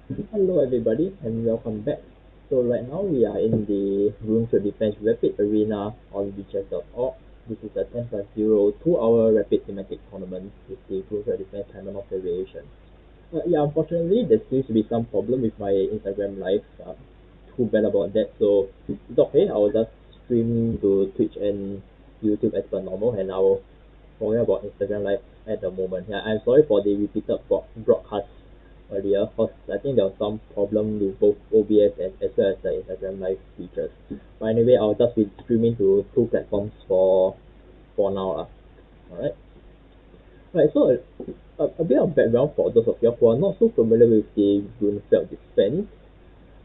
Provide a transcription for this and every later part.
Hello everybody and welcome back. So right now we are in the Gruenfeld Defense Rapid Arena on Lichess.org. This is a 10 plus 0 2-hour rapid thematic tournament with the Gruenfeld Defense Timer of Variation. Yeah, unfortunately there seems to be some problem with my Instagram live. Too bad about that. So it's okay. I will just stream to Twitch and YouTube as per normal, and I will forget about Instagram live at the moment. Yeah, I'm sorry for the repeated broadcast earlier, because I think there was some problem with both OBS and as well as the Instagram live features. But anyway, I'll just be streaming to two platforms for now. Alright. Right, so a bit of background for those of you who are not so familiar with the Gruenfeld defense.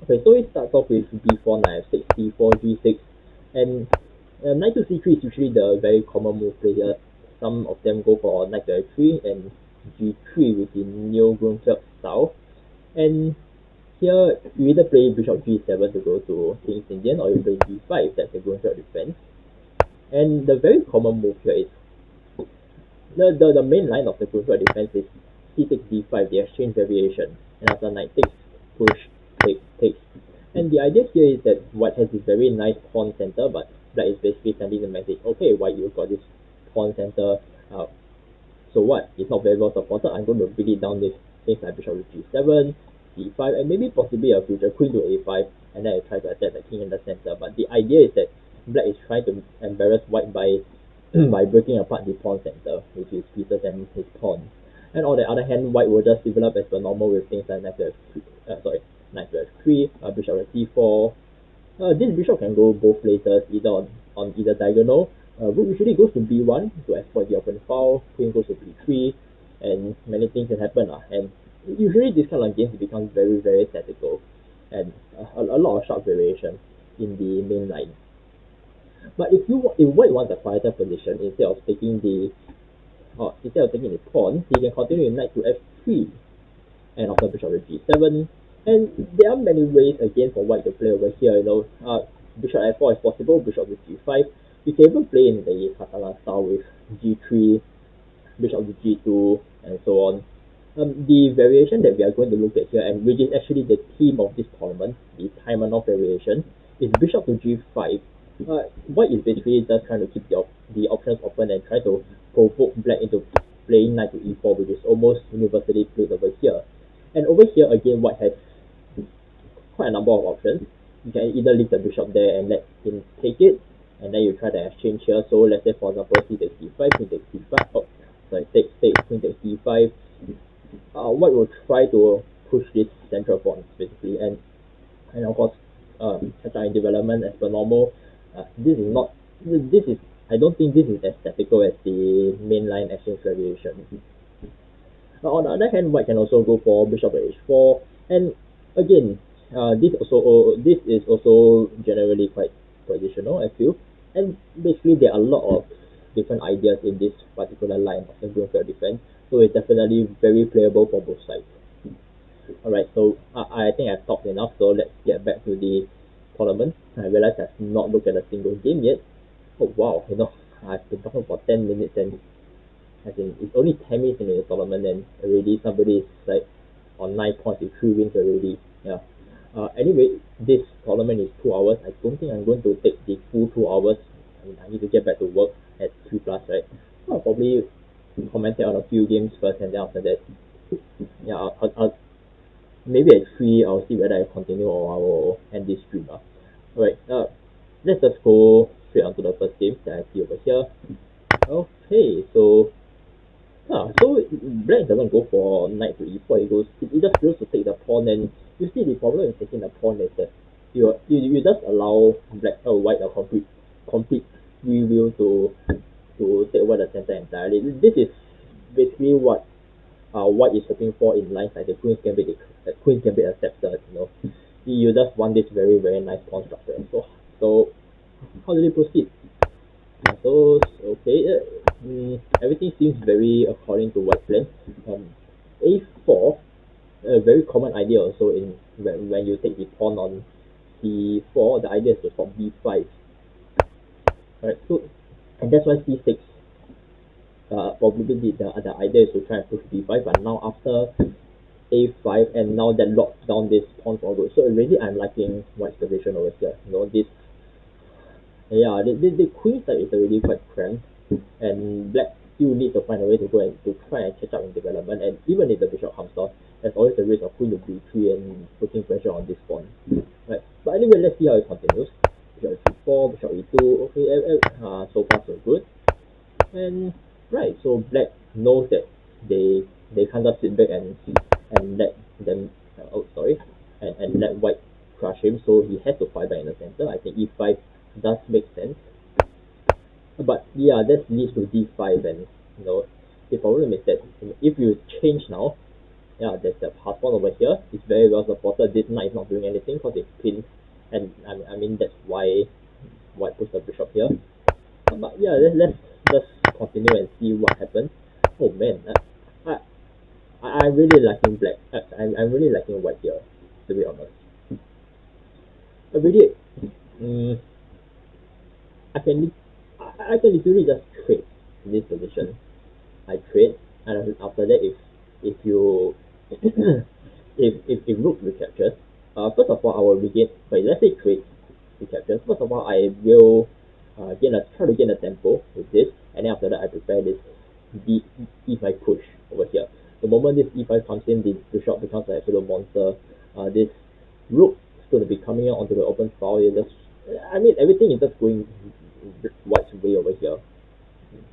Okay, so it starts off with b4, knight f6, c4, g6, and knight to c3 is usually the very common move played here. Some of them go for knight to f3 and g3 with the neo Gruenfeld style. And here you either play bishop g7 to go to King's Indian, or you play g5, that's the Gruenfeld defense. And the very common move here is the main line of the Gruenfeld defense is c6 d5, the exchange variation, and after knight takes, push, takes. And the idea here is that white has this very nice pawn center, but black is basically sending the message, okay, white, you've got this pawn center, so what? It's not very well supported. I'm going to beat it down with things like bishop to g7, c5, and maybe possibly a future queen to a5, and then I try to attack the king in the center. But the idea is that black is trying to embarrass white by by breaking apart the pawn center, which is pieces and his pawns. And on the other hand, white will just develop as per normal with things like knight to f3, knight to f3, bishop to c4. This bishop can go both places, either on either diagonal. Rook usually goes to b1 to exploit the open file, queen goes to b3, and many things can happen. And usually this kind of games becomes very, very tactical, and a lot of sharp variation in the main line. But if white wants a quieter position, instead of taking the pawn, he can continue with knight to f3, and after bishop to g7. And there are many ways again for white to play over here. Bishop f4 is possible, bishop to g5. You can even play in the Catalan style with g3, bishop to g2, and so on. The variation that we are going to look at here, and which is actually the theme of this tournament, the Taimanov variation, is bishop to g5. White is basically just trying to keep the options open and try to provoke black into playing knight to e4, which is almost universally played over here. And over here again, white has quite a number of options. You can either leave the bishop there and let him take it, and then you try to exchange here. So let's say, for example, c takes d5, queen takes d5. Takes, queen takes d5. White will try to push this central pawn basically, and of course, catch up in development as per normal. This is not. This is. I don't think this is as tactical as the mainline exchange variation. On the other hand, white can also go for bishop at h4, and again, this is also generally quite positional, I feel. And basically, there are a lot of different ideas in this particular line of the Gruenfeld defense, so it's definitely very playable for both sides. Alright, so I think I've talked enough, so let's get back to the tournament. I realize I've not looked at a single game yet. Oh wow, I've been talking for 10 minutes, and it's only 10 minutes into the tournament, and already somebody is like on 9 points with 3 wins already. Yeah. Anyway, this tournament is 2 hours. I don't think I'm going to take the full 2 hours. I need to get back to work at 3 plus, right? So I'll probably commentate on a few games first, and then after that, yeah, I'll maybe at 3 I'll see whether I continue or I will end this stream. Alright, let's just go straight onto the first game that I see over here. Okay, so black doesn't go for knight to e4. It just goes to take the pawn, and you see the problem with taking the pawn is that you just allow white a complete free will to take over the center entirely. This is basically what white is hoping for in lines like the Queen's Gambit accepted. You just want this very, very nice pawn structure. So how do they proceed? So okay, everything seems very according to white plan. A4, a very common idea also in when you take the pawn on c4. The idea is to stop b5. Alright, so and that's why c6. Probably the idea is to try and push b5, but now after a5, and now that locks down this pawn for good. So really I'm liking white's position over here. You know, this, yeah, the queen side is already quite cramped, and black still needs to find a way to go and to try and catch up in development. And even if the bishop comes down, there's always the risk of queen to b3 and putting pressure on this pawn. Right. But anyway, let's see how it continues. Bishop e4, bishop e2. Okay, so far so good. And right, so black knows that they can't just sit back and let them and let white crush him, so he has to fight back in the center. I think e5 does make sense. But yeah, that leads to d5, and you know, the problem is that if you change now, yeah, there's the pass pawn over here. It's very well supported. This knight is not doing anything because it's pinned, and I mean that's why white puts the bishop here. But yeah, let's just continue and see what happens. Oh man, I'm really liking black. I'm really liking white here, to be honest. I really, I can literally just trade in this position. I trade, and after that, if you if rook recaptures, first of all I will regain. But let's say trade recaptures. First of all, I will try to gain a tempo with this, and then after that I prepare this e5 push over here. The moment this e5 comes in, the bishop becomes an absolute monster. This rook is going to be coming out onto the open file. I mean, everything is just going white's way over here,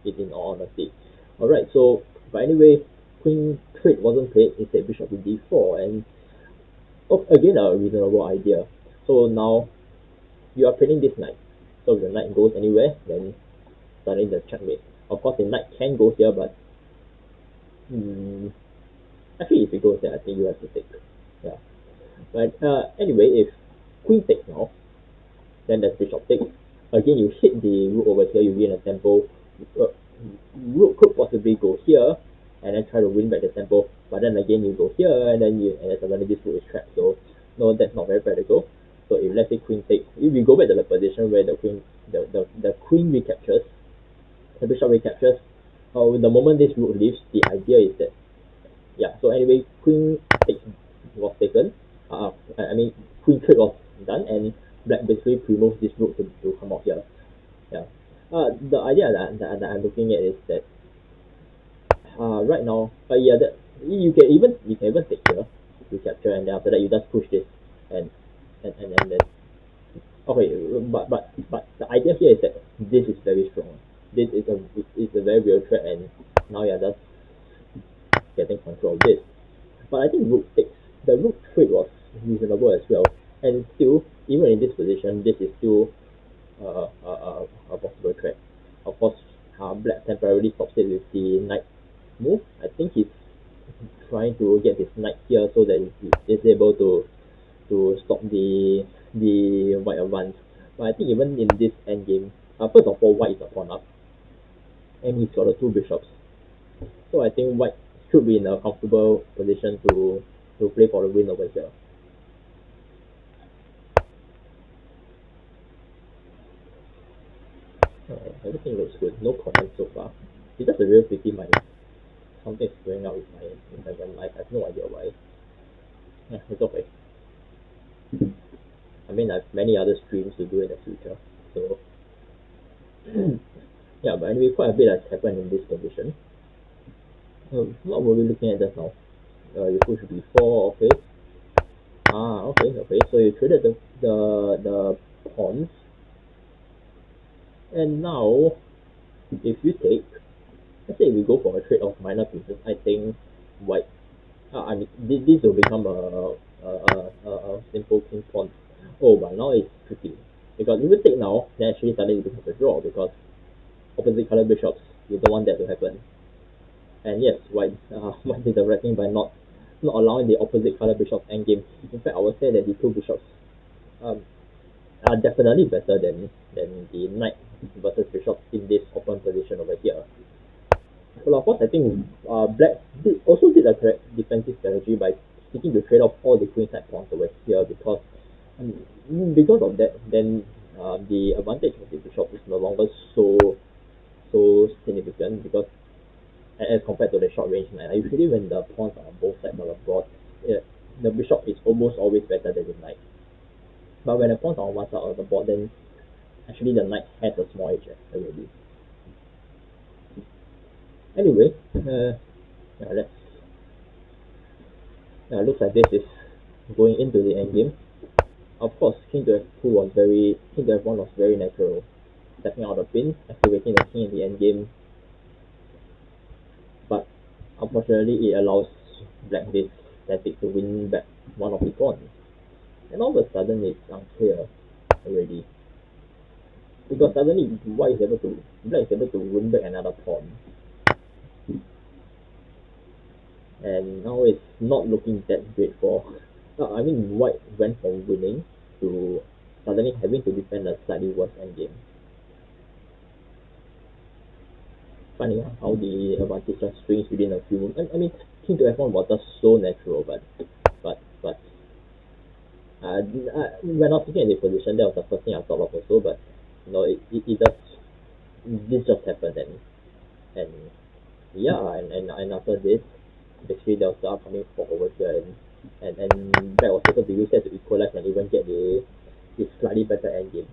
in all honesty. Alright, so, but anyway, queen trade wasn't played, instead bishop to d4, and again a reasonable idea. So now, you are trading this knight. So if the knight goes anywhere, then suddenly the checkmate. Of course, the knight can go here, but actually, if it goes there, I think you have to take. Yeah. But anyway, if queen takes now, then there's bishop takes. Again, you hit the rook over here, you gain a tempo. Rook could possibly go here, and then try to win back the tempo. But then again, you go here, and then suddenly this rook is trapped. So no, that's not very practical. So if let's say queen takes, if we go back to the position where the queen recaptures, the bishop recaptures, the moment this rook leaves, the idea is that, yeah, so anyway, queen takes was taken, I mean, queen trade was done, and black basically removes this rook to come out here. Yeah. The idea that I'm looking at is that, right now, yeah, that you can even take here, recapture, and then after that you just push this, and then okay, but the idea here is that this is very strong. This is a very real threat, and now you're just getting control of this. But I think rook takes, the rook trade was reasonable as well, and still, even in this position, this is still a possible threat. Of course, black temporarily stops it with the knight move. I think he's trying to get his knight here so that he is able to stop the white advance. But I think even in this endgame, first of all, white is a pawn up, and he's got the two bishops. So I think white should be in a comfortable position to play for the win over here. Everything looks good. No comments so far. It's just a real pity something is going on with my Instagram live. I have no idea why. Yeah, it's okay. I mean, I have many other streams to do in the future. So yeah, but anyway, quite a bit has happened in this position. What were we looking at just now? You push b4, okay. Okay. So you traded the pawns, and now if you take, let's say we go for a trade of minor pieces, I think white. I mean, this will become a simple king pawn. Oh, but now it's tricky because if you take now, then actually suddenly it becomes a draw because opposite color bishops, you don't want that to happen. And yes, white did the right thing by not allowing the opposite color bishops endgame. In fact, I would say that the two bishops are definitely better than the knight versus bishop in this open position over here. Well, of course, I think black also did a correct defensive strategy by seeking to trade off all the queen side pawns over here because of that, then the advantage of the bishop is no longer so significant because as compared to the short range knight, usually when the pawns are on both sides of the board, yeah, the bishop is almost always better than the knight. But when the pawns are on one side of the board, then actually the knight has a small edge already. Anyway, yeah, let's. Looks like this is going into the endgame. Of course, king to f2 was king to f1 was very natural. Stepping out the pin, activating the king in the endgame, but unfortunately it allows black this tactic to win back one of the pawns. And all of a sudden it's unclear already. Because suddenly black is able to win back another pawn. And now it's not looking that great for I mean white went from winning to suddenly having to defend a slightly worse endgame. Funny how the advantage just swings within a few moves. I mean king to f1 was just so natural, but when I was looking at the position, that was the first thing I thought of also. But it just this just happened, and yeah, and after this, basically there was the upcoming fork over here, and that was able to use that to equalize and even get the slightly better endgame.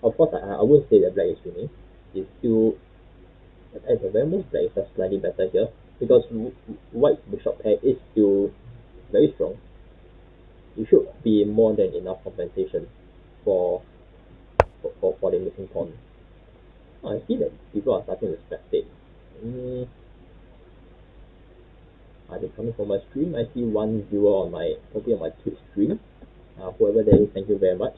Of course, I wouldn't say that black is winning. It's still at the very most black is just slightly better here because white's bishop pair is still very strong. It should be more than enough compensation for the missing pawn. I see that people are starting to spectate. Are they coming from my stream? I see one viewer on my Twitch stream. Whoever that is, thank you very much.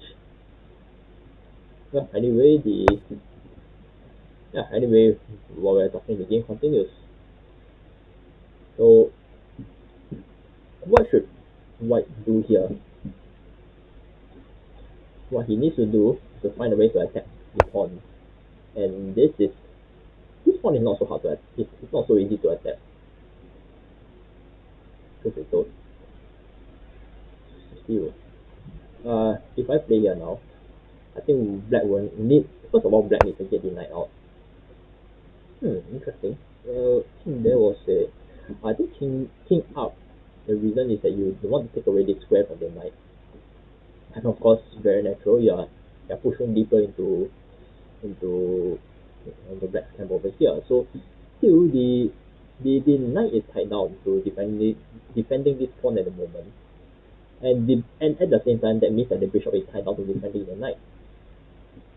Anyway, while we're talking, the game continues. So, what should white do here? What he needs to do is to find a way to attack the pawn, and this pawn is not so hard to attack. It's not so easy to attack. Because it's so still. If I play here now, I think black will need. First of all, black needs to get the knight out. Interesting. There was a. I think king up. The reason is that you want to take away this square from the knight, and of course, very natural. You're pushing deeper into the black camp over here. So still the knight is tied down to defending this pawn at the moment, and at the same time that means that the bishop is tied down to defending the knight.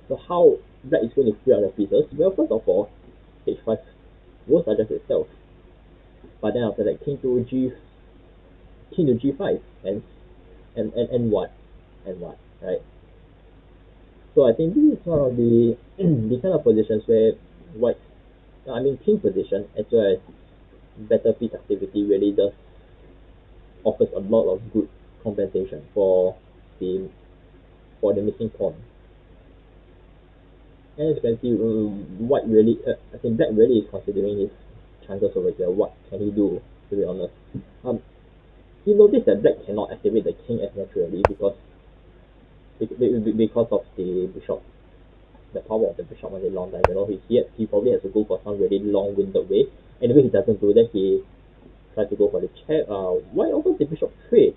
So how black is going to free out the pieces? Well, first of all, h5 will suggest itself, but then after that king to g5 and what right? So I think this is one of the the kind of positions where white, I mean king position as well as better piece activity really does offers a lot of good compensation for the missing pawn. And as you can see, white really, I think black really is considering his chances over here. What can he do? To be honest, you notice that black cannot activate the king as naturally because of the bishop, the power of the bishop on the long diagonal. He probably has to go for some really long-winded way. Anyway, he doesn't do that. He tries to go for the check. Why over the bishop trade?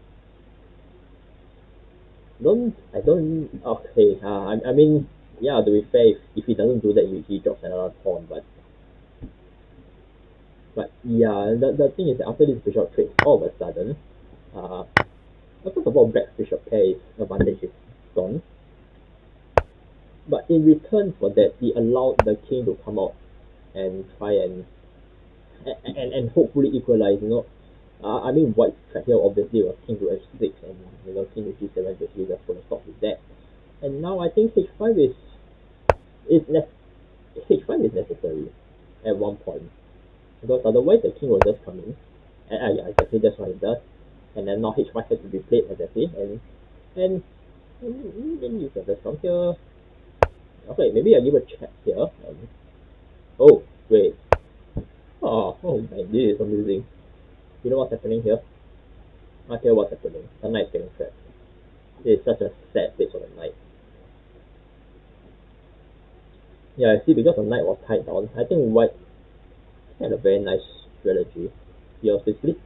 Okay. I mean, yeah. To be fair, if he doesn't do that, he drops another pawn. But yeah, the thing is that after this bishop trade, all of a sudden, first of all, black's bishop pair advantage is gone. But in return for that, he allowed the king to come out and try and hopefully equalize. I mean, white's threat here obviously was king to h6 and king to g7 basically just going to stop with that. And now I think h5 is necessary at one point because otherwise the king will just come in. And yeah, exactly that's what it does. And then now h5 has to be played exactly, and then you can just come here. Okay, maybe I give a check here. Oh wait. Oh man, this is amusing. You know what's happening here? I tell you what's happening. The knight's getting trapped. It is such a sad place for the knight. Yeah, I see, because the knight was tied down, I think white had a very nice strategy. He was basically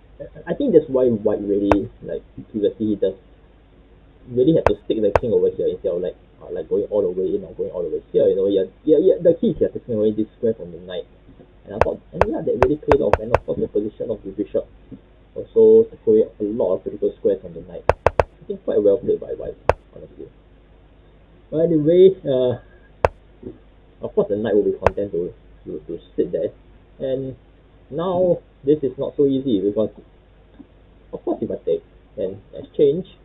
I think that's why white really, like previously, he does really have to stick the king over here instead of like going all the way in or going all the way here. Yeah. The key is you have to taking away this square from the knight. And I thought, and yeah, that really paid off. And of course, the position of the bishop also took away a lot of critical squares from the knight. I think quite well played by white, honestly. But anyway, of course, the knight will be content to sit there. And now this is not so easy because, of course, if I take, then exchange,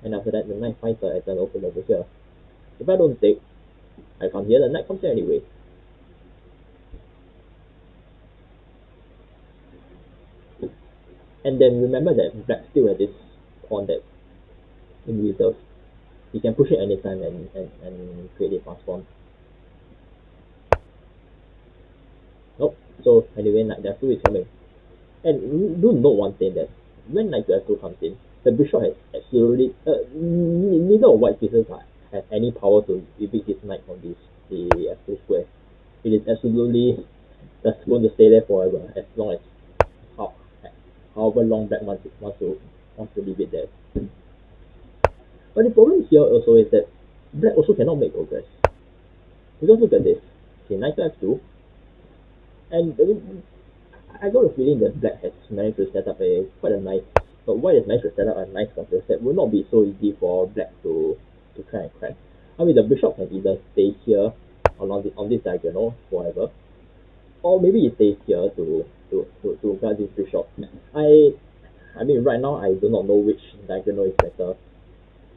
and after that the knight finds an open over here. If I don't take, I come here, the knight comes here anyway. And then remember that black still has this pawn that's in reserve. He can push it anytime and create a fast pawn. Nope. So anyway, knight f2 is coming. And do note one thing, that when knight to f2 comes in, the bishop has absolutely neither of white pieces has any power to evict his knight from the f2 square. It is absolutely just going to stay there forever, as long as however long black wants to leave it there. But the problem here also is that black also cannot make progress. Because look at this. Okay, knight to f2. And I got a feeling that black has managed to set up quite a nice, but white has managed to set up a nice counter set. Will not be so easy for black to try and crack. I mean, the bishop can either stay here on this diagonal forever, or maybe it stays here to guard this bishop. I mean, right now I do not know which diagonal is better.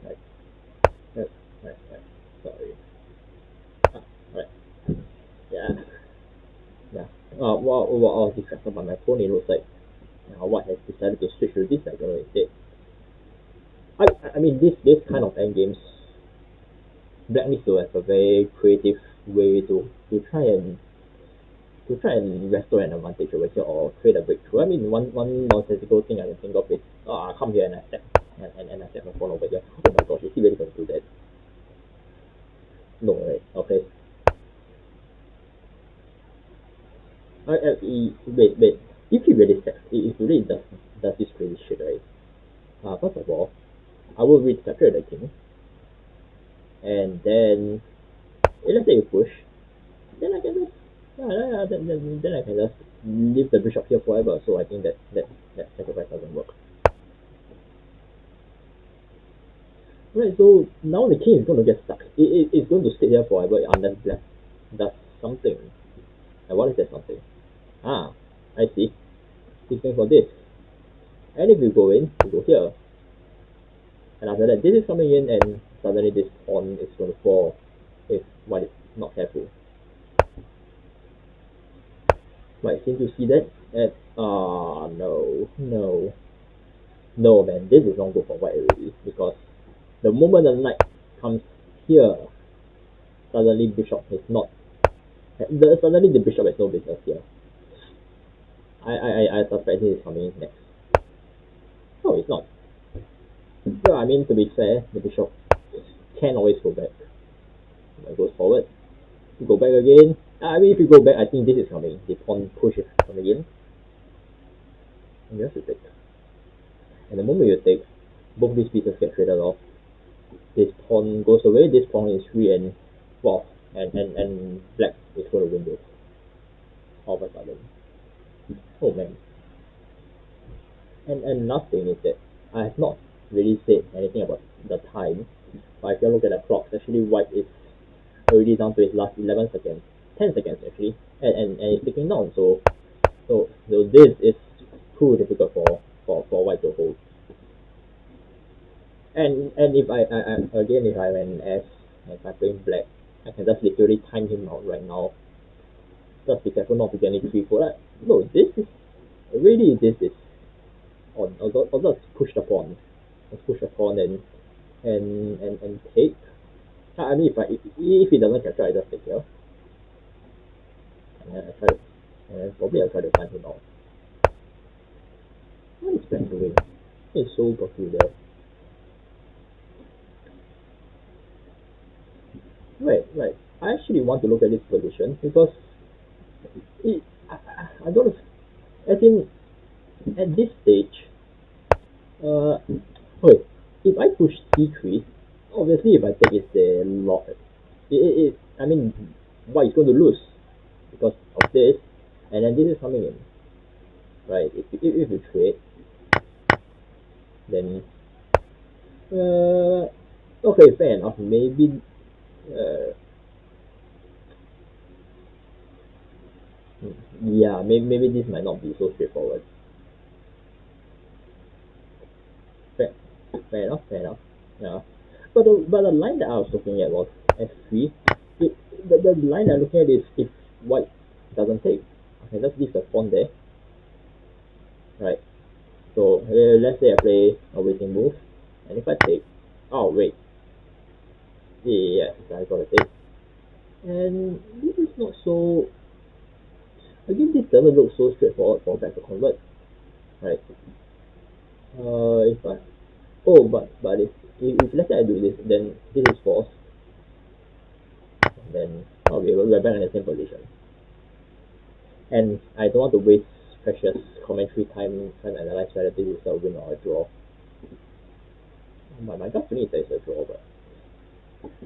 Right. Sorry. Right. Yeah. While I was distracted by my phone, it looks like white has decided to switch to this diagonal instead. I mean, this kind of endgames, black needs to have a very creative way to try and restore an advantage over here or create a breakthrough. I mean, one nonsensical thing I can think of is, I come here and I step and I step my pawn over here. Oh my gosh, is he really going to do that? No, right? Okay. Wait. If he really steps, if he really does this crazy shit, right? First of all, I will recapture the king, and then let's say you push, then I can just then I can just leave the bishop here forever. So I think that sacrifice doesn't work. Right, so now the king is going to get stuck. It's going to stay here forever unless black does something. And what is that something? I see. He's going for this. And if you go in, you go here. And after that, this is coming in, and suddenly this pawn is going to fall if one is not careful. Right, seem to see that? And, no, man, this is not good for white already, because the moment the knight comes here, suddenly bishop is not. Suddenly the bishop has no business here. I suspect this is coming next. No, it's not. Yeah, I mean, to be fair, the bishop can always go back. It goes forward. You go back again. I mean, if you go back, I think this is coming. The pawn push is coming in. And you have to take. And the moment you take, both these pieces get traded off. This pawn goes away, this pawn is free, and wow, and black is going to win this. All of a sudden. Oh man. And last thing is that I have not really said anything about the time, but if you look at the clock, actually white is already down to its last 11 seconds, 10 seconds actually, and it's ticking down. So this is too difficult for white to hold. And if if I'm an S, if I'm playing black, I can just literally time him out right now. Just be careful not to get any 3-4. No, this is on. I'll just push the pawn. Let's push the pawn and take. I mean, if he doesn't capture, I just take here. And probably I'll try to find him out. What is black doing? It's so peculiar. Right. I actually want to look at this position because I don't. As in, At this stage, okay, if I push c3, obviously if I take it's a lot. I mean, white is going to lose because of this, and then this is coming in, right? If you trade, then okay, fair enough. Maybe uh, yeah, maybe this might not be so straightforward. Fair, fair enough, fair enough. Yeah, but the line that I was looking at was f3. The line I'm looking at is if white doesn't take. Okay, let's leave the pawn there, right? So let's say I play a waiting move, and if I take, oh wait, yes, I got to take, and this is not so. Again, this doesn't look so straightforward for back to convert, right? If I, oh, but if let's say I do this, then this is false, then okay, we're back in the same position, and I don't want to waste precious commentary time trying to analyze whether this is a win or a draw. My gut feeling is that it's a draw, but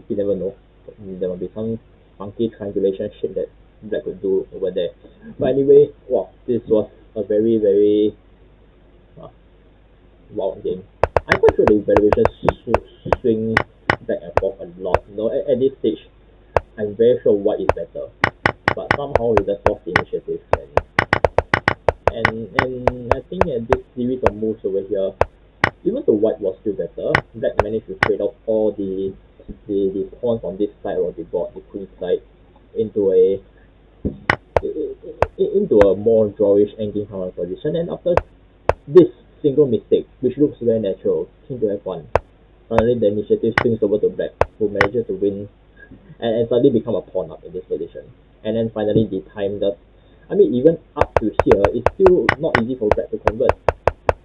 you never know. There might be some funky triangulation shit that Black could do over there. But anyway, wow, this was a very, very wild game. I'm quite sure the evaluation swing back and forth a lot. At this stage, I'm very sure white is better. But somehow we just lost the initiative. And I think at this series of moves over here, even though white was still better, Black managed to trade off all the pawns on this side of the board, the queen side, into a more drawish endgame kind of position. And after this single mistake, which looks very natural, king to f1, suddenly the initiative swings over to Black, who manages to win and suddenly become a pawn up in this position. And then finally the time does, I mean, even up to here, it's still not easy for Black to convert,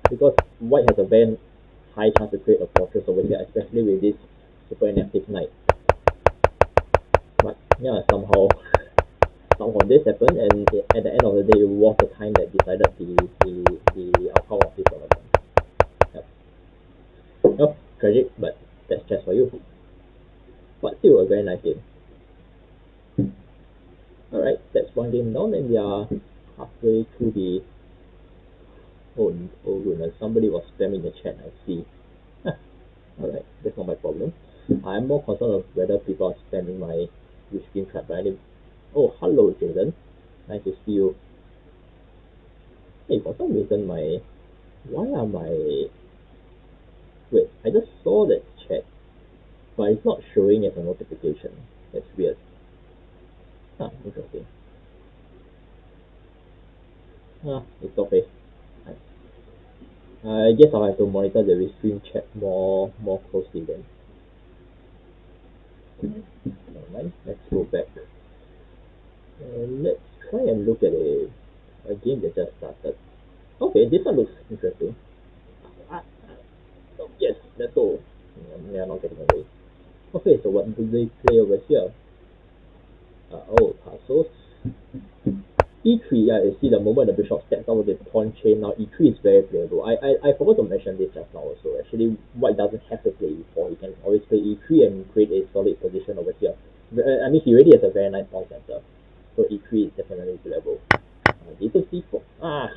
because white has a very high chance to create a fortress over here, especially with this super inactive knight. But yeah, somehow this happened, and at the end of the day, it was the time that decided the outcome of this tournament. Yep. Oh, tragic, but that's just for you. But still a very nice game. Alright, that's one game down, and we are halfway through the. Oh goodness, somebody was spamming the chat, I see. Alright, that's not my problem. I'm more concerned of whether people are spamming my screen trap, but I didn't. Oh, hello, Jaden. Nice to see you. Hey, for some reason, why are my. Wait, I just saw that chat, but it's not showing as a notification. That's weird. Interesting. It's okay. I guess I'll have to monitor the stream chat more closely then. Never mind, let's go back. Let's try and look at a game that just started. Okay, this one looks interesting. Oh, yes, let's go. They are not getting away. Okay, so what do they play over here? Castles. E3, yeah, you see the moment the bishop steps out of the pawn chain, now E3 is very playable. I forgot to mention this just now also. Actually, white doesn't have to play E4. He can always play E3 and create a solid position over here. I mean, he already has a very nice pawn center. So E3 is definitely playable. D6 C4.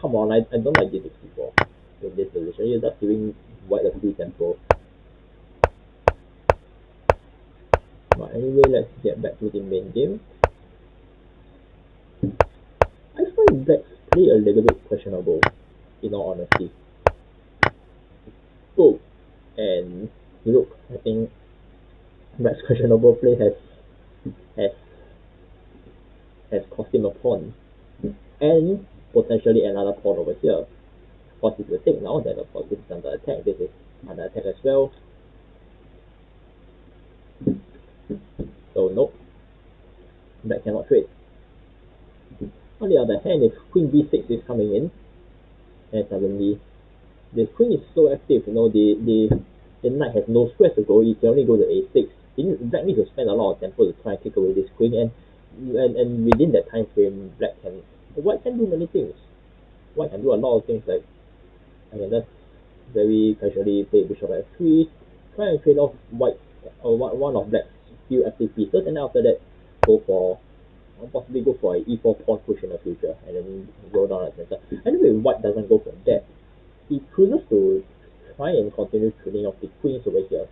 Come on, I don't like D6 C4 in this position. You're just giving white a free tempo. But anyway, let's get back to the main game. I find Black's play a little bit questionable, in all honesty. Oh, and look, I think Black's questionable play has cost him a pawn, and potentially another pawn over here. Of course, if you take now, then of course this is under attack. This is under attack as well. So nope, Black cannot trade. On the other hand, if Queen B6 is coming in, and suddenly the Queen is so active, the Knight has no squares to go, he can only go to A6. Black needs to spend a lot of tempo to try and take away this Queen, and within that time frame, White can do many things. White can do a lot of things like I mean, that's very casually play bishop f3, try and trade off white or one of black's few active pieces, and then after that go for or possibly go for a e4 pawn push in the future, and then go down the center. Anyway, white doesn't go for that. He chooses to try and continue trading off the queens over here,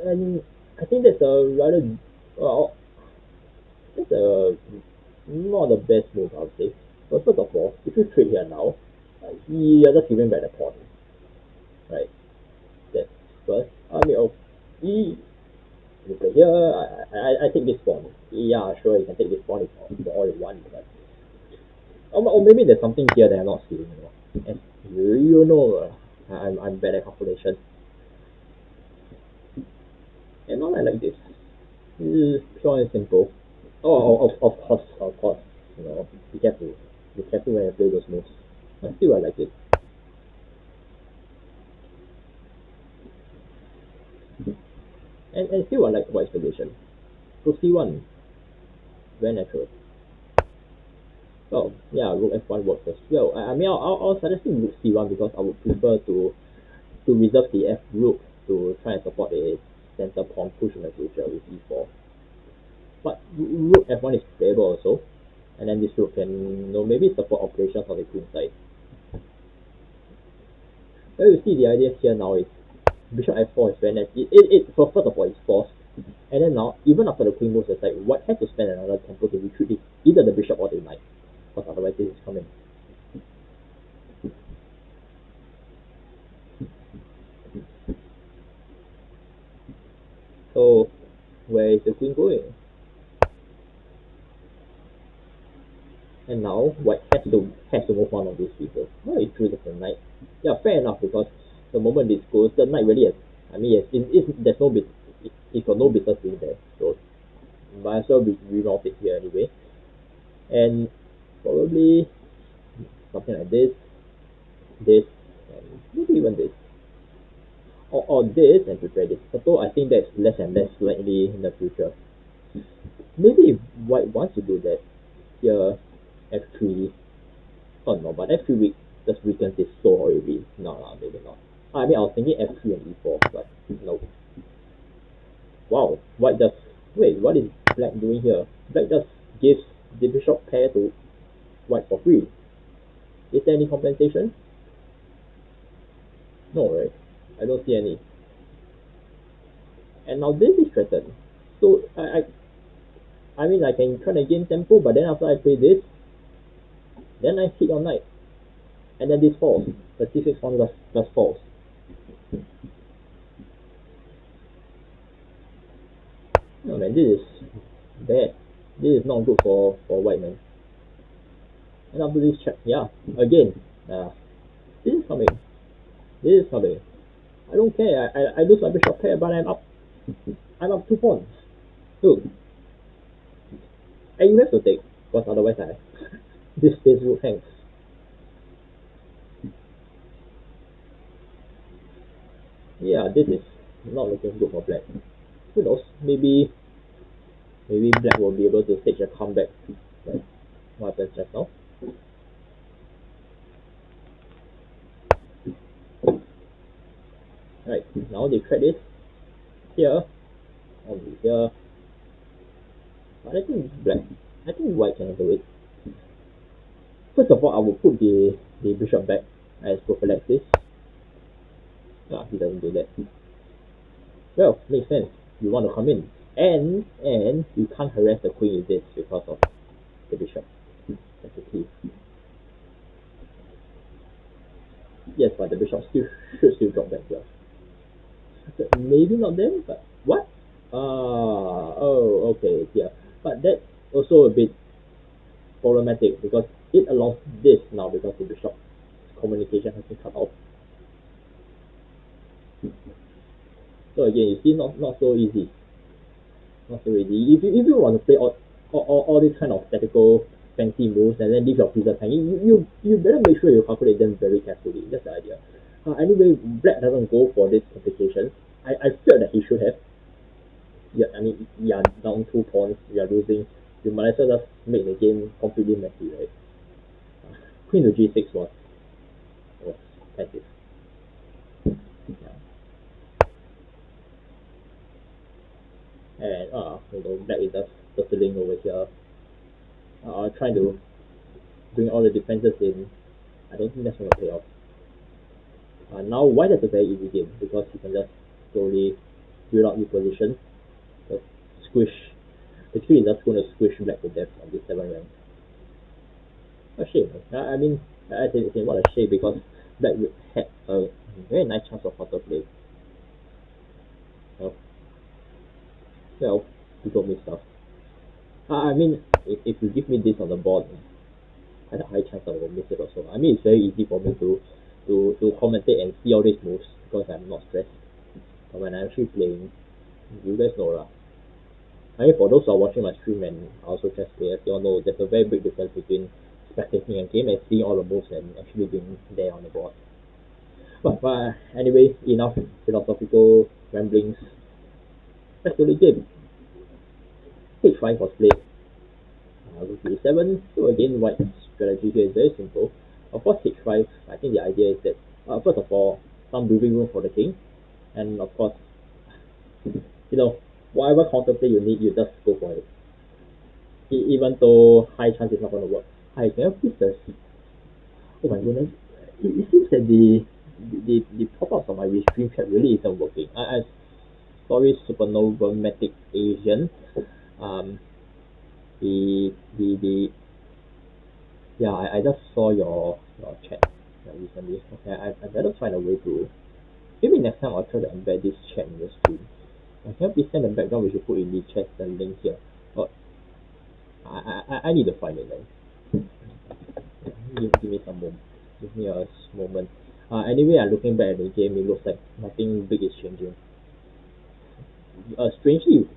and I think that's a rather well, that's a not the best move, I would say. But first of all, if you trade here now, you're just giving back the pawn, right? That's first. I mean, oh, he look at here. I take this pawn. Yeah, sure, you can take this pawn for all you want, but or maybe there's something here that I'm not seeing. And you know, I'm bad at calculation. And not like this. This is pure and simple. Oh, of course. You know, be careful when you play those moves. But still, I like it. And still, I like white's position. So C1, very natural. Oh, yeah, rook F1 works as well. I mean, I'll suggesting rook C1 because I would prefer to reserve the F rook to try and support a center pawn push in the future with E4. But rook F1 is playable also, and then this rook can, you know, maybe support operations on the queen side. Well, you see the idea here now is bishop F4 is very nice. So first of all, it's forced, and then now, even after the queen moves aside, white has to spend another tempo to retreat either the bishop or the knight, because otherwise this is coming. So, where is the queen going? And now white has to move one of these pieces. Well, it chooses the knight. Yeah, fair enough, because the moment this goes, the knight really has. I mean, there's no bit. It's got no business being there. So might as well remount it here anyway. And probably something like this, and maybe even this, or this, and prepare this. So I think that's less and less likely in the future. Maybe if white wants to do that, here f3. Oh no, but f3 weak just weakens this so horribly. No, maybe not. I mean, I was thinking f3 and e4, but no. Wow, white just wait. What is black doing here? Black just gives the bishop pair to white for free. Is there any compensation? No, right? I don't see any. And now this is threatened. So I mean, I can try to gain tempo, but then after I play this, then I hit on knight, and then this falls. The c6 pawn just falls. No man, this is bad. This is not good for white, man. And after this check, yeah, again, this is coming. This is coming. I don't care. I lose my bishop pair, but I'm up 2 pawns. Look, and you have to take, because otherwise this rook hangs. Yeah, this is not looking good for black. Who knows? Maybe black will be able to stage a comeback. Like what happens just now. Right, now they tried this here, only here. But I think white can do it. First of all, I will put the bishop back as prophylaxis. He doesn't do that. Well, makes sense. You want to come in. And you can't harass the queen with this because of the bishop. That's the key. Yes, but the bishop should still drop back here. So maybe not then, but what? Oh, okay, yeah. But that's also a bit problematic because it allows this now because the bishop communication has been cut off. So again, you see, not so easy. Not so easy. If you want to play all these kind of tactical fancy moves and then leave your pieces hanging, you better make sure you calculate them very carefully. That's the idea. Anyway, black doesn't go for this complication. I felt that he should have. Yeah, I mean, you are down 2 pawns, you are losing. You might as well just make the game completely messy, right? Queen to g6 was passive. and black is just turtling over here, trying to bring all the defenses in. I don't think that's going to pay off. Now white has a very easy game because he can just slowly build up the position, just squish. Basically, he's just going to squish black to death on this 7 rank. A shame. I mean, I say the same, what a shame, because black had a very nice chance of counterplay. Well, you told me stuff. I mean, if you give me this on the board, I had a high chance I will miss it also. I mean, it's very easy for me to commentate and see all these moves because I'm not stressed. But when I'm actually playing, you guys know lah. I mean, for those who are watching my stream and also chess players, you all know there's a very big difference between spectating a game and seeing all the moves and actually being there on the board. But anyway, enough philosophical ramblings. Let's do the game. H5 was played. Rook E7. So again, white's strategy here is very simple. Of course, H5, I think the idea is that, first of all, some breathing room for the king. And of course, whatever counterplay you need, you just go for it. Even though high chance is not going to work. Hi, can you please see? Oh my goodness. It seems that the pop-ups on my stream chat really isn't working. Sorry, Supernovatic Asian. I just saw your chat recently. Okay, I better find a way to. Maybe next time I'll try to embed this chat in the stream. Can you please send the background? We should put in the chat the link here. Oh, I need to find it then. Give me some moment. Give me a moment. Anyway, looking back at the game, it looks like nothing big is changing. Strangely,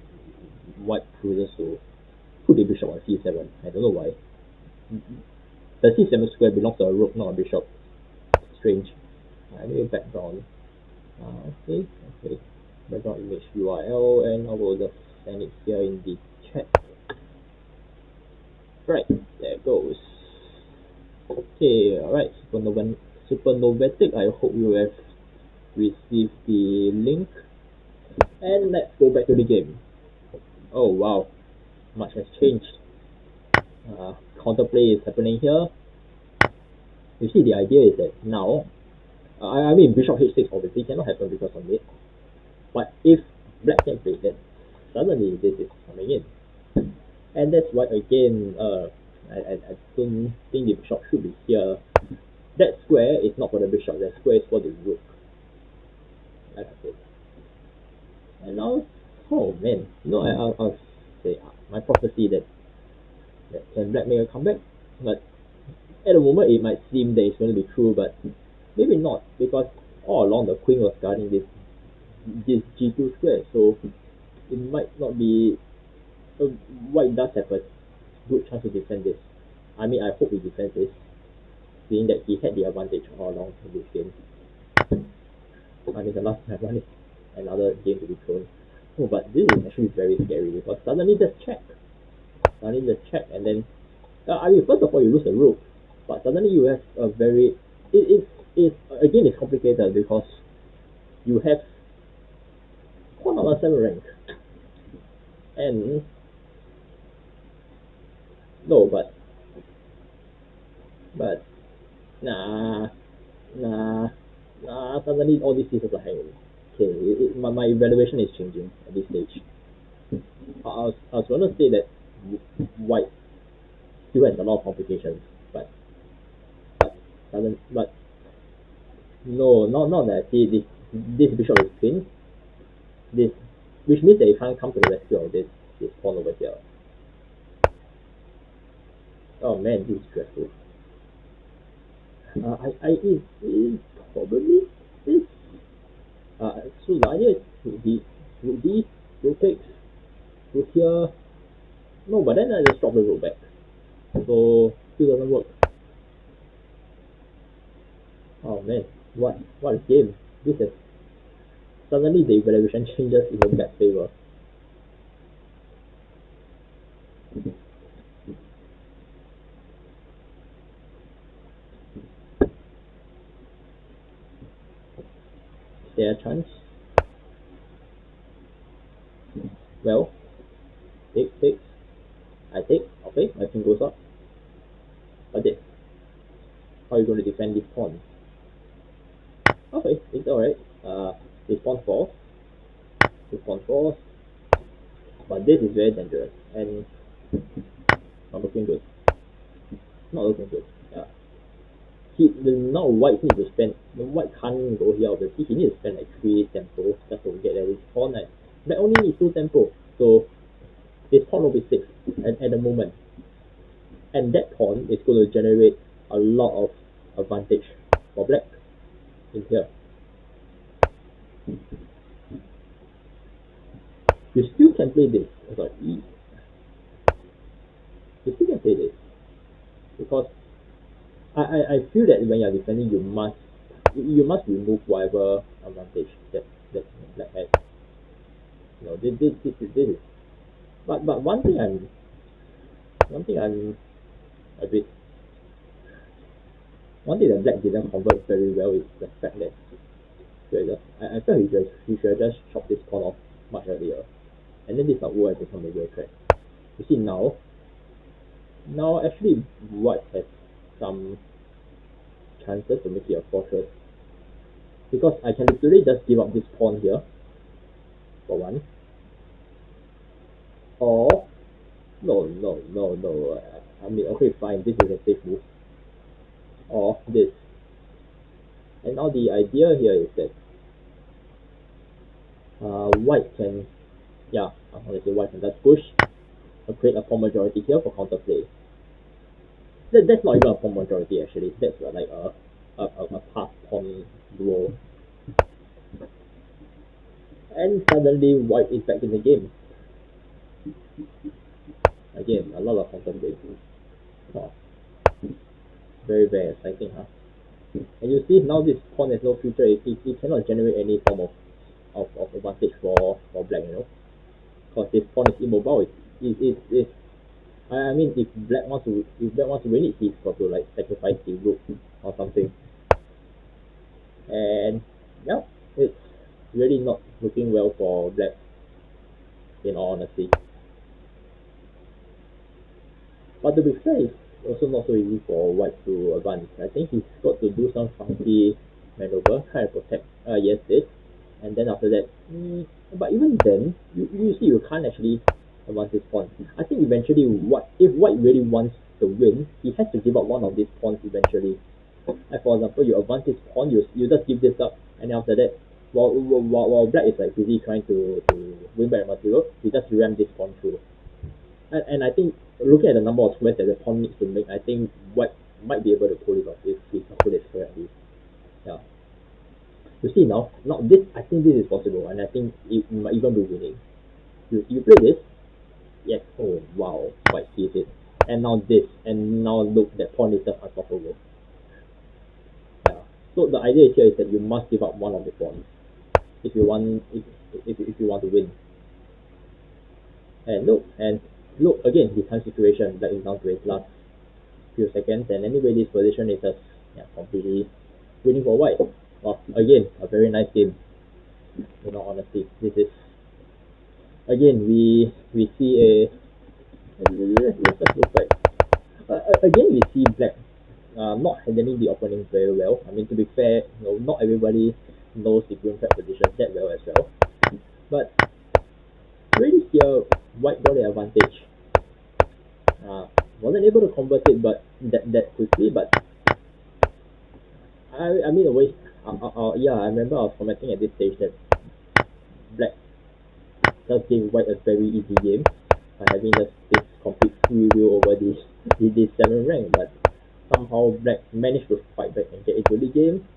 white chooses to put the bishop on c7. I don't know why. The c7 square belongs to a rook, not a bishop. Strange. Anyway, background. Okay. Background image URL, and I will just send it here in the chat. Right, there it goes. Okay, alright, Supernovatic, I hope you have received the link. And let's go back to the game. Oh wow, much has changed. Counterplay is happening here. You see, the idea is that now, I mean, bishop h6 obviously cannot happen because of it. But if black can play that, suddenly this is coming in. And that's why, again, I don't think the bishop should be here. That square is not for the bishop, that square is for the rook. Like I said. And now, oh man, I'll say my prophecy that can black make a comeback? But at the moment it might seem that it's going to be true, but maybe not, because all along the queen was guarding this g2 square, so it might not be. White does have a good chance to defend this. I mean, I hope he defends this, seeing that he had the advantage all along in this game. I mean, the last time I wanted another game to be thrown. Oh, but this is actually very scary because suddenly there's check. And then, I mean, first of all, you lose the rook, but suddenly you have a very. Again, it's complicated because you have pawn on a 7 rank. And no, but suddenly all these pieces are hanging. Okay, my evaluation is changing at this stage. I was going to say that white still has a lot of complications, but no, not that. See, this bishop is pinned. This, which means that you can't come to the rescue of this pawn over here. Oh man, this is stressful. It probably is. So the idea is rook D, rook takes, rook here. No, but then I just drop the rook back. So still doesn't work. Oh man, what a game. This is suddenly the evaluation changes in the black favor. Is there a chance? Well, Take. I take. Okay, my king goes up. But this. How are you going to defend this pawn? Okay, it's alright. This pawn falls. This pawn falls. But this is very dangerous and not looking good. Not looking good. Yeah. Now white needs to spend. White can't go here obviously. He needs to spend like 3 tempo just to get at his pawn. Like, black only needs 2 tempo. So his pawn will be 6 at the moment. And that pawn is going to generate a lot of advantage for black in here. You still can play this. Sorry, you still can play this because I feel that when you're defending, you must remove whatever advantage that black has. You know, this is. But one thing I'm a bit. One thing that black didn't convert very well is the fact that I felt he should have just chopped this pawn off much earlier, and then this would have become a real threat. You see now actually white has some chances to make it a fortress because I can literally just give up this pawn here for one, or no. I mean, okay, fine, this is a safe move, or this. And now the idea here is that white can, yeah, I want to say white can just push, create a pawn majority here for counterplay. That's not even a pawn majority actually. That's like a pass pawn duel. And suddenly white is back in the game. Again, a lot of counterplay. Oh, very exciting, huh? And you see now this pawn has no future. It cannot generate any form of advantage for black, you know, because this pawn is immobile. I mean, if black wants to win it, he's got to like sacrifice the rook or something. And yeah, it's really not looking well for black, in all honesty. But to be fair, it's also not so easy for white to advance. I think he's got to do some funky maneuver, try to protect yes this, and then after that, but even then, you see you can't actually advance this pawn. I think eventually, if white really wants to win, he has to give up one of these pawns eventually. Like for example, you advance this pawn, you just give this up, and then after that, while black is like busy trying to win back the material, he just ram this pawn through. And I think looking at the number of squares that the pawn needs to make, I think white might be able to pull it off if he calculates correctly. Yeah. You see now this, I think this is possible, and I think it might even be winning. You play this, yes, oh wow, white sees it, and now this, and now look, that pawn is just unstoppable. Yeah. So the idea here is that you must give up one of the pawns if you want to win. And look again, the time situation, black is down to its last few seconds, and anyway this position is just completely winning for white. Well, again, a very nice game. In all honesty, this is again we see a let's just look back. Again we see black not handling the opening very well. I mean, to be fair, not everybody knows the Gruenfeld position that well as well. But really here, white got the advantage. Wasn't able to convert it, but that quickly. But I mean, always. Yeah, I remember I was commenting at this stage that black just gave white a very easy game by having just this complete free will over this 7 rank. But somehow black managed to fight back and get into the game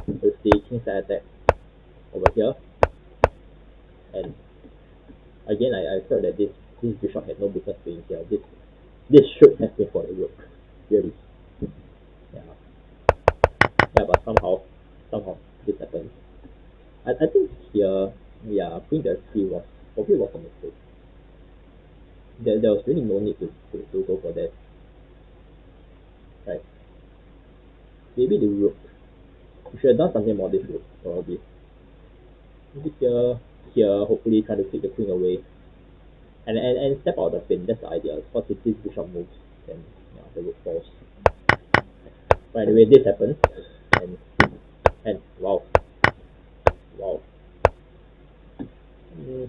with the kingside attack over here. And again, I felt that this bishop had no business being here. This should have been for the rook, really. Yeah, but somehow this happened. I think here, yeah, queen f3 was probably a mistake. There was really no need to go for that. Right. Maybe the rook. We should have done something about this rook, probably. Maybe here, hopefully try to take the queen away. and step out of the fin. That's the idea. Because if this bishop moves, then yeah, the rook falls. But anyway, this happens, and wow, wow. Mm,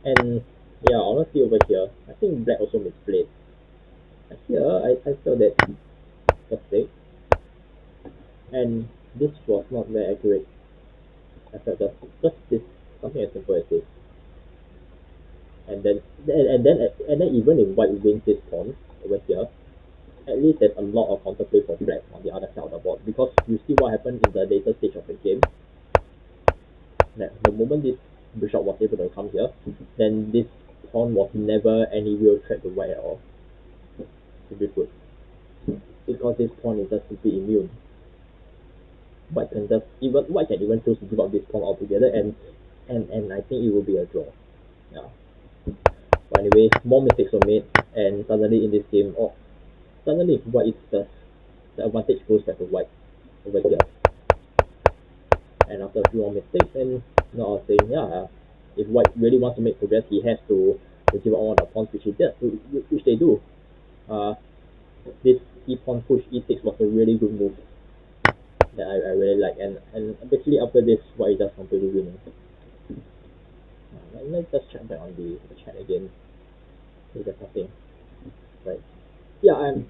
and yeah, honestly over here, I think black also misplayed. Here, I felt that mistake, and this was not very accurate. I felt just this something as simple as this, and then even if white wins this pawn over here, at least there's a lot of counterplay for black on the other side of the board, because you see what happened in the later stage of the game. That the moment this bishop was able to come here, then this pawn was never any real threat to white at all. To be put, because this pawn is just simply immune. White can even choose to give up this pawn altogether, and I think it will be a draw. Yeah. But anyway, more mistakes were made, and suddenly in this game, suddenly if white is first, the advantage goes back to white over here. And after a few more mistakes, and now I was saying, yeah, if white really wants to make progress, he has to give up all the pawns, which he does, which they do. This e-pawn push e6 was a really good move that I really like, and basically after this, white is just completely winning. Let's just check back on the chat again. There's nothing. Right. Yeah.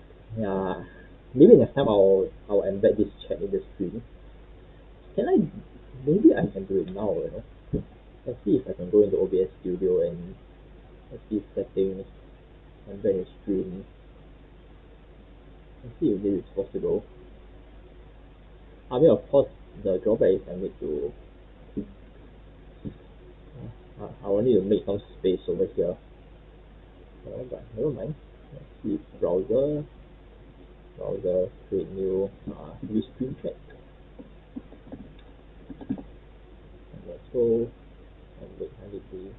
Maybe next time I'll embed this chat in the screen. Can I? Maybe I can do it now. Let's see if I can go into OBS Studio and let's see settings, embed in screen. Let's see if this is possible. I mean, of course, the drawback is I need to. I will need to make some space over here. But never mind. Let's see browser, create new screen chat. Let's go. And wait, I need to.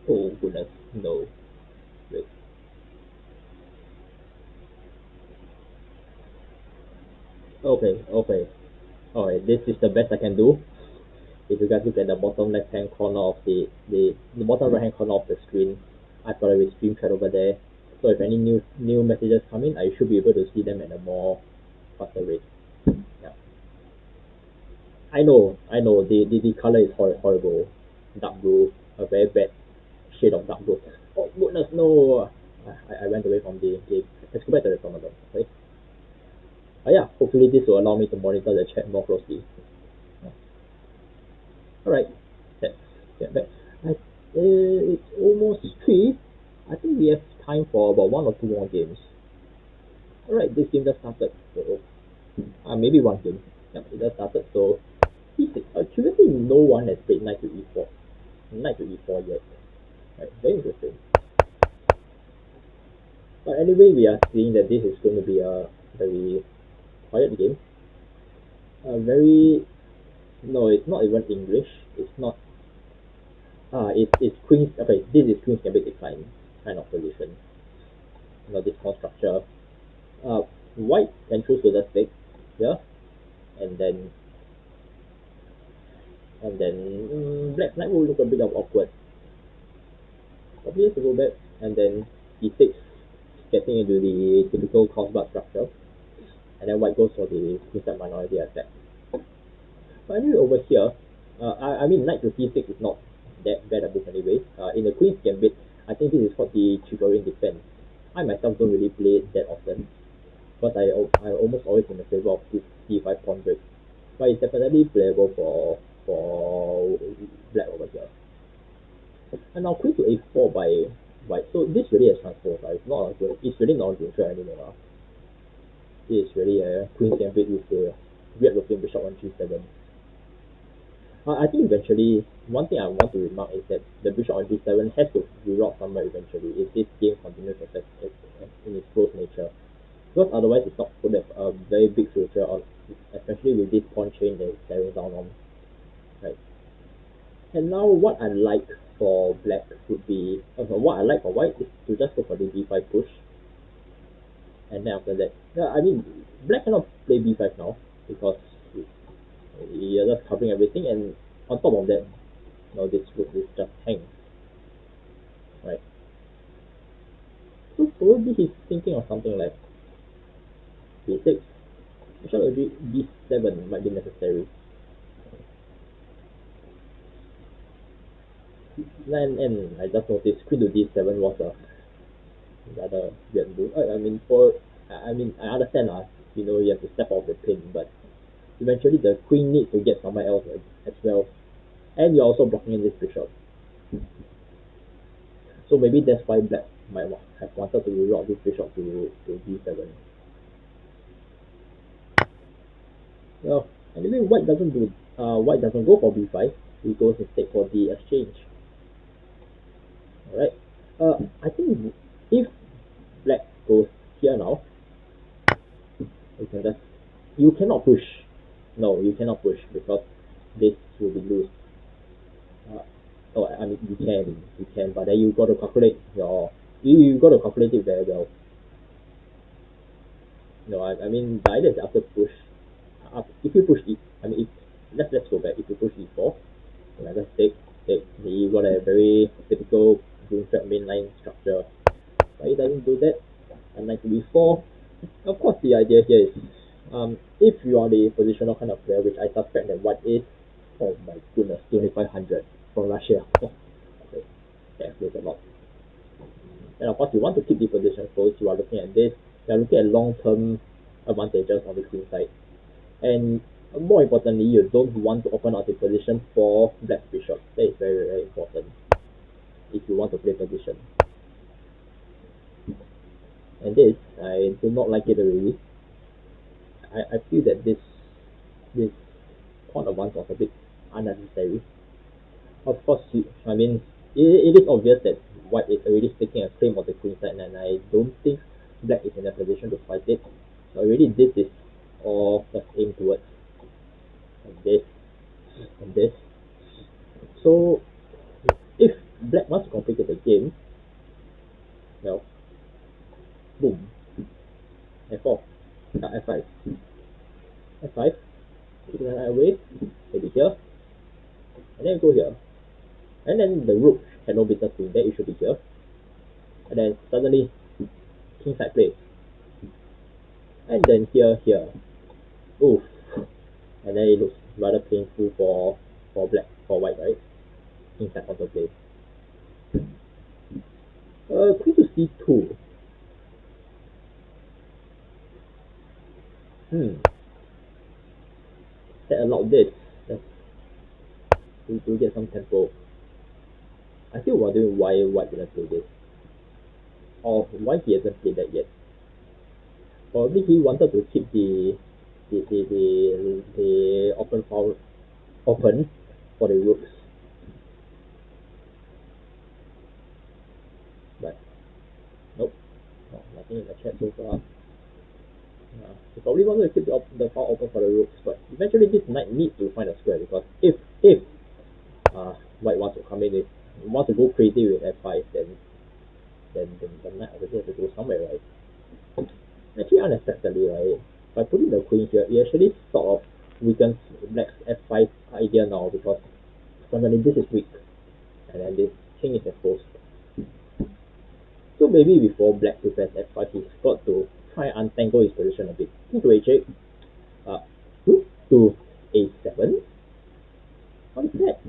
Oh goodness, no. Wait. Okay. Alright, this is the best I can do. If you guys look at the bottom left hand corner of the bottom right hand corner of the screen, I've got a stream chat over there. So if any new messages come in, I should be able to see them at a more faster rate. Yeah. I know, the color is horrible. Dark blue, a very bad shade of dark blue. Oh goodness, no! I went away from the game. Let's go back to the tournament, okay? Yeah, hopefully this will allow me to monitor the chat more closely. Alright, let's get back. It's almost 3. I think we have time for about 1 or 2 more games. Alright, this game just started, so maybe 1 game. Yep, it just started, so e6. Curiously, no one has played knight to e4. Knight to e4 yet. Right, very interesting. But anyway, we are seeing that this is going to be a very quiet game. No, it's not even English. It's not. It's Queen's. Okay, this is Queen's Gambit decline kind of position. This pawn structure. White can choose to just take here, and then black knight will look a bit of awkward. Probably has to go back, and then e6, getting into the typical crossbar structure, and then white goes for the queenside minority attack. But anyway, over here, I mean, knight to c6 is not that bad a move anyway. In the Queen's Gambit, I think this is called the triggering defense. I myself don't really play it that often, but I almost always in the favor of this c5 pawn break. But it's definitely playable for black over here. And now queen to a4 by white. So this really has transposed. It's really not a Gruenfeld anymore. It is really a Queen's Gambit with the weird looking bishop on g7. I think eventually, one thing I want to remark is that the bishop on g7 has to reroute somewhere eventually if this game continues in its close nature. Because otherwise it's not going to have a very big future, especially with this pawn chain that is staring down on. Right. And now what I like for black would be, what I like for white is to just go for the b5 push. And then after that, yeah, I mean, black cannot play b5 now, because you're just covering everything, and on top of that, this rook is just hang, right? So probably he's thinking of something like b6. Bishop b7 might be necessary. And I just noticed queen to d7 was a rather weird move. I understand you have to step off the pin, but eventually the queen needs to get somewhere else as well, and you're also blocking in this bishop. So maybe that's why black might have wanted to reroute this bishop to d7. Well, anyway, white doesn't go for b5. He goes instead for the exchange. Alright. I think if black goes here now, you cannot push. No, you cannot push because this will be loose. You can, but then you got to calculate you got to calculate it very well. No, I mean the idea is after push, if you push let's go back. If you push e4, let's take, you got a very typical Gruenfeld mainline structure, but it doesn't do that. And knight to b4. Of course, the idea here is, if you are the positional kind of player, which I suspect that white is, oh my goodness, 2500 from Russia. Okay, that explains a lot. And of course, you want to keep the position close. You are looking at this. You are looking at long-term advantages on the queen side. And more importantly, you don't want to open up the position for black bishop. That is very, very important if you want to play position. And this, I do not like it really. I feel that this pawn advance was a bit unnecessary. Of course, it is obvious that white is already taking a claim of the queen side, and I don't think black is in a position to fight it. So really, this is all just aimed towards and this. So if black wants to complicate the game, well, boom, f4, f5, f5, taking an eye away, maybe here, and then go here, and then the rook had no business doing that. It should be here, and then suddenly kingside play, and then here, oof, and then it looks rather painful for white, right? Kingside counter play. Queen to c2. That allowed this. To get some tempo. I still wondering why white didn't play this, or why he hasn't played that yet. Probably he wanted to keep the open file open for the rooks, but nope, nothing in the chat so far. He probably wanted to keep the file open for the rooks, but eventually this knight needs to find a square, because if white wants to come in, wants to go crazy with f5, then the knight obviously has to go somewhere, right? Actually, unexpectedly, right, by putting the queen here, it actually sort of weakens black's f5 idea now, because suddenly this is weak, and then this king is exposed. So maybe before black prepares f5, he's got to try and untangle his position a bit. King to h8, rook to a7. What is that?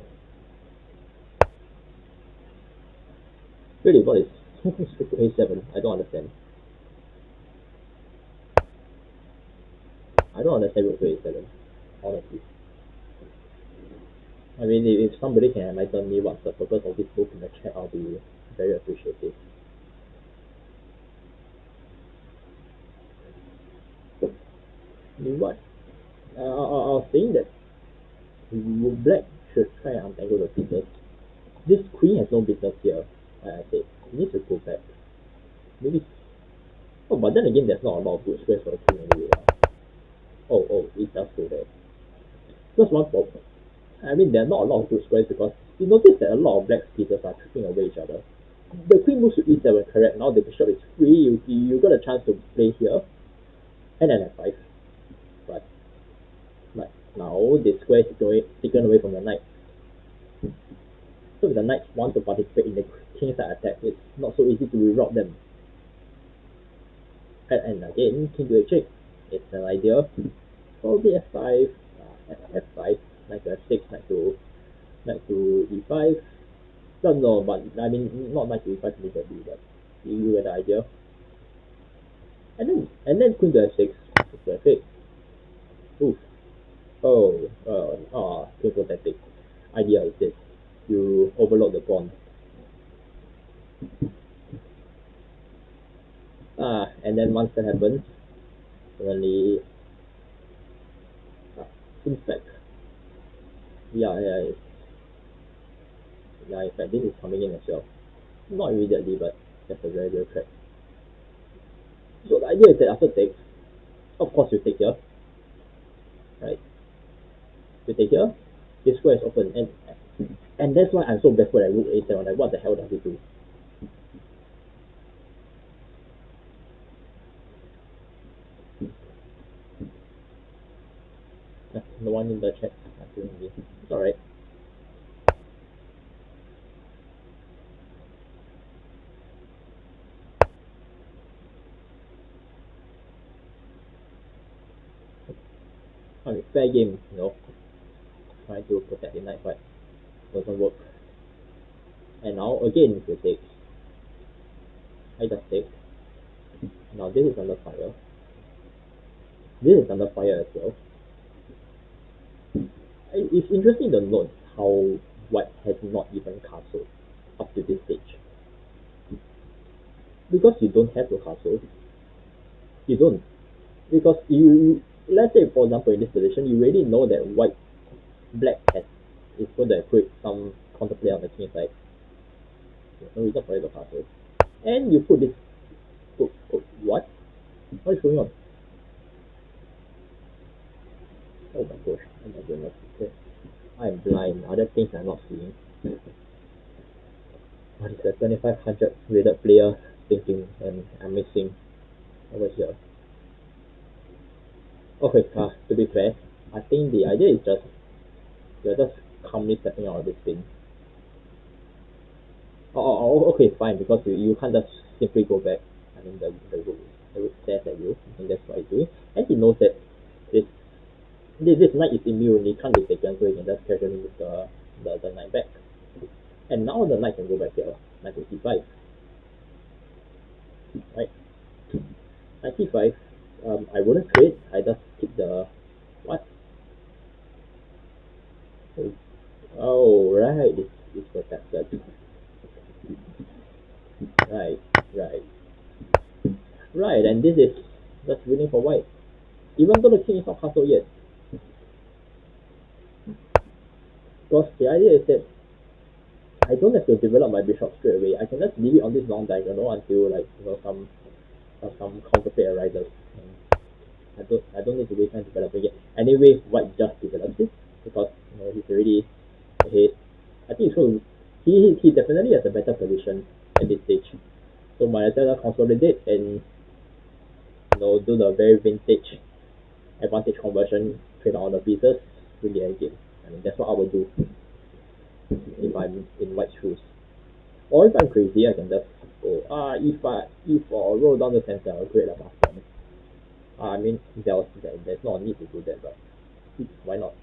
Really, what is rook to a7? I don't understand. I don't understand rook to a7, honestly. I mean, if somebody can enlighten me what's the purpose of this move in the chat, I'll be very appreciative. I mean, what? I was saying that black should try and untangle the pieces. This queen has no business here, like I said. It needs to go back. Maybe. Oh, but then again, there's not a lot of good squares for the queen anyway. Oh, it does go there. Just one problem. I mean, there are not a lot of good squares, because you notice that a lot of black pieces are tripping away each other. The queen moves to e7, correct? Now the bishop is free. You got a chance to play here, and then f5. But Now the square is taken away from the knight. So if the knights want to participate in the kingside attack, it's not so easy to reroute them. And again, king to h8. It's an idea. Probably f5, f5, knight to f6, knight to e5. No, but I mean not knight to e5 immediately, but you get the idea. And then queen to f6, to f8. Oof. Painful tactic. Idea is this: you overload the pawn. And then once that happens, suddenly, in fact, yeah, in fact, this is coming in as well. Not immediately, but that's a very real threat. So the idea is that after takes, of course you take here, right? You take here, this square is open, and that's why I'm so backward at rook a7. Like, what the hell does it do? No one in the chat. It's alright. Okay, fair game, trying to protect the knight, but doesn't work. And now again, if you take, I just take. Now this is under fire. This is under fire as well. It's interesting to note how white has not even castled up to this stage. Because you don't have to castle. You don't. Because let's say for example in this position, you already know that black is going to create some counterplay on the king side. There's no reason for it to castle. And you put this, what? What is going on? Oh my gosh, oh my goodness. Okay. I'm blind, other things I'm not seeing. What is the 2500 rated player thinking, and I'm missing over here? Okay, to be fair, I think the idea is just, you're just calmly stepping out of this thing. Okay, fine, because you can't just simply go back. I mean, the rook stares at you, I think that's what he's doing. And he knows that this knight is immune, he can't be taken, so he can just casually move the knight back. And now the knight can go back here, knight to c5. Right? Knight c5, I wouldn't trade, I just keep the, what? Oh, right, it's protected. Right, and this is just winning for white. Even though the king is not castled yet. Because the idea is that I don't have to develop my bishop straight away. I can just leave it on this long diagonal until some counterplay arises. I don't need to waste time developing it. Anyway, white just develops it because he's already ahead. I think he definitely has a better position at this stage. So might as well consolidate and do the very vintage advantage conversion, trade all the pieces, win the end game. I mean, that's what I would do if I'm in white shoes. Or if I'm crazy, I can just go e4, roll down the center, create a pass pawn. I mean, there's no need to do that, but why not?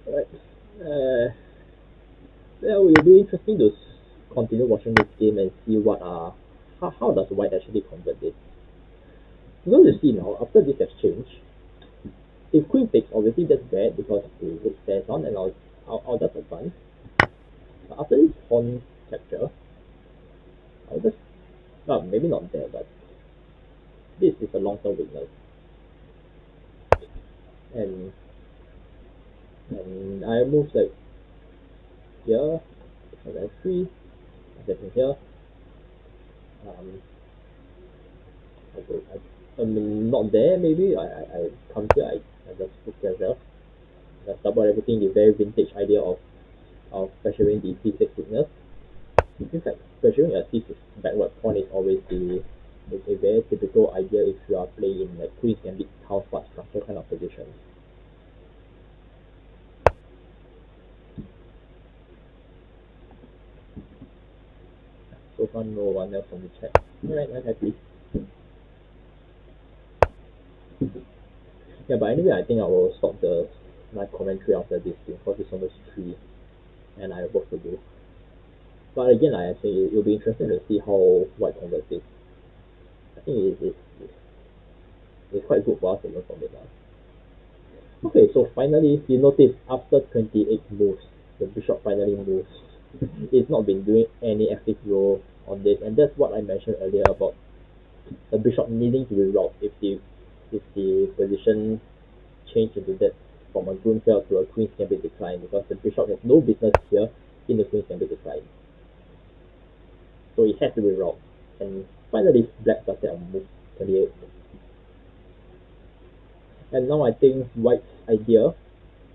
Alright. Well, it will be interesting to continue watching this game and see how does white actually convert this. Because you see now, after this exchange, if queen takes, obviously that's bad because the rook stares on, and I'll just advance. But after this pawn capture, I'll just, well, maybe not there, but this is a long-term weakness. And I move like here, and then 3, stepping here. Not there, maybe. I come here, I just put pressure. Just double everything, the very vintage idea of pressuring the c6 weakness. In fact, pursuing a thief backward pawn is always a very typical idea if you are playing in like queen gambit house part structure kind of positions. So far, no one else from the chat. Alright, I'm happy. Yeah, but anyway, I think I will stop the live commentary after this thing because it's almost 3 and I have work to do. But again, I think it will be interesting to see how white converts this. I think it's quite good for us to learn from it. Okay, so finally, you notice after 28 moves, the bishop finally moves. It's not been doing any active role on this, and that's what I mentioned earlier about the bishop needing to be route if the position changed into that from a Gruenfeld to a Queen's Gambit decline, because the bishop has no business here in the Queen's Gambit decline. So it has to be route. And finally, black started on move 28. And now I think white's idea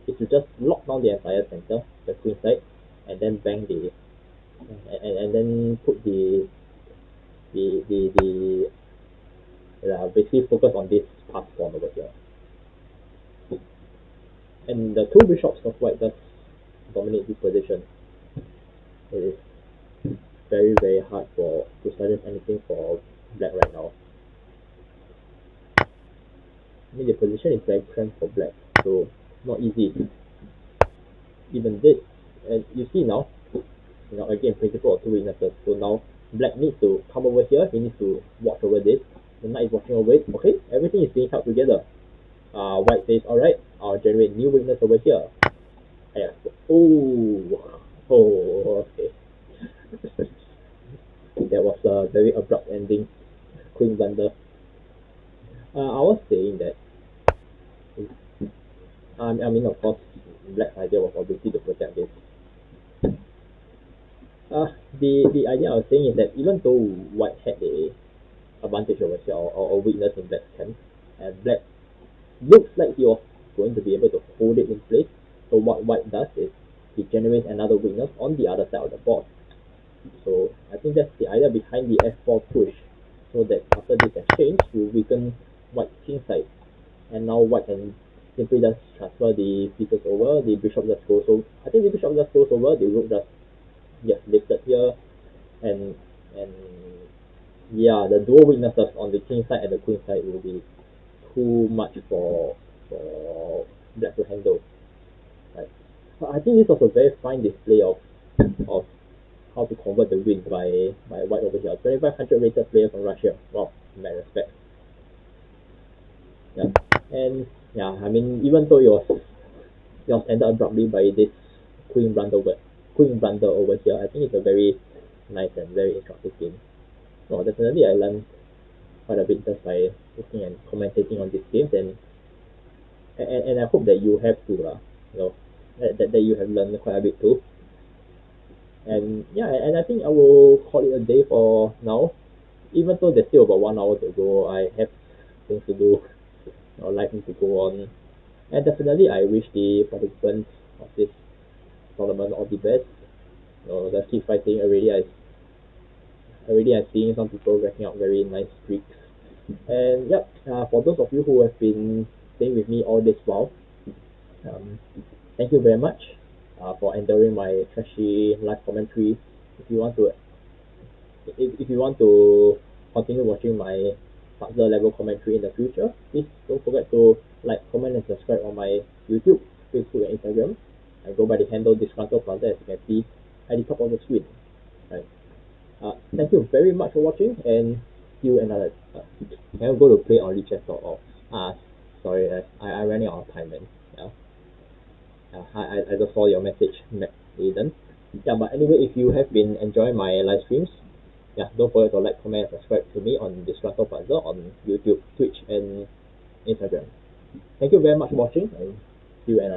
is to just lock down the entire center, the queen side, and then bang the and then put the basically focus on this pass pawn over here. And the two bishops of white just dominate this position. It is very, very hard to suggest anything for black right now. I mean, the position is very cramped for black, so not easy. Even this, and you see now, again, principle of two weaknesses. So now black needs to come over here. He needs to watch over this. The knight is watching over it. Okay, everything is being held together. White says, alright, I'll generate new weakness over here. Yeah. Oh, okay. That was a very abrupt ending. Queen blunder. I was saying that, I mean, of course, black's idea was obviously to protect this. The idea I was saying is that even though white had a advantage over here, or weakness in black's camp, and black looks like he was going to be able to hold it in place, so what white does is he generates another weakness on the other side of the board. So I think that's the idea behind the f4 push, so that after this exchange, you weaken white's king side, and now white can simply just transfer the pieces over, the bishop just goes over. I think the bishop just goes over, the rook just gets lifted here, and yeah, the dual weaknesses on the king side and the queen side will be too much for black to handle. Right. But I think this was a very fine display of how to convert the win by white over here. 2500 rated player from Russia. Wow, mad respect. Yeah. And yeah, I mean, even though it was ended abruptly by this queen blunder over here, I think it's a very nice and very instructive game. So definitely I learned quite a bit just by looking and commentating on these games, and I hope that you have too, that you have learned quite a bit too. And yeah, and I think I will call it a day for now. Even though there's still about 1 hour to go, I have things to do, life needs to go on. And definitely I wish the participants of this tournament all the best. Let's keep fighting. Already I'm seeing some people racking up very nice streaks. And yep, for those of you who have been staying with me all this while, thank you very much for enduring my trashy live commentary. If you want to continue watching my puzzle level commentary in the future, please don't forget to like, comment, and subscribe on my YouTube, Facebook, and Instagram. I go by the handle Disgruntled Puzzle, as you can see at the top of the screen. Right. Thank you very much for watching, and see you another. I'll go to play on Lichess.org. Sorry, I ran out of time, man. Yeah. I just saw your message, Aiden. Yeah, but anyway, if you have been enjoying my live streams, yeah, don't forget to like, comment, and subscribe to me on Disgruntled Puzzle on YouTube, Twitch, and Instagram. Thank you very much for watching, and see you another.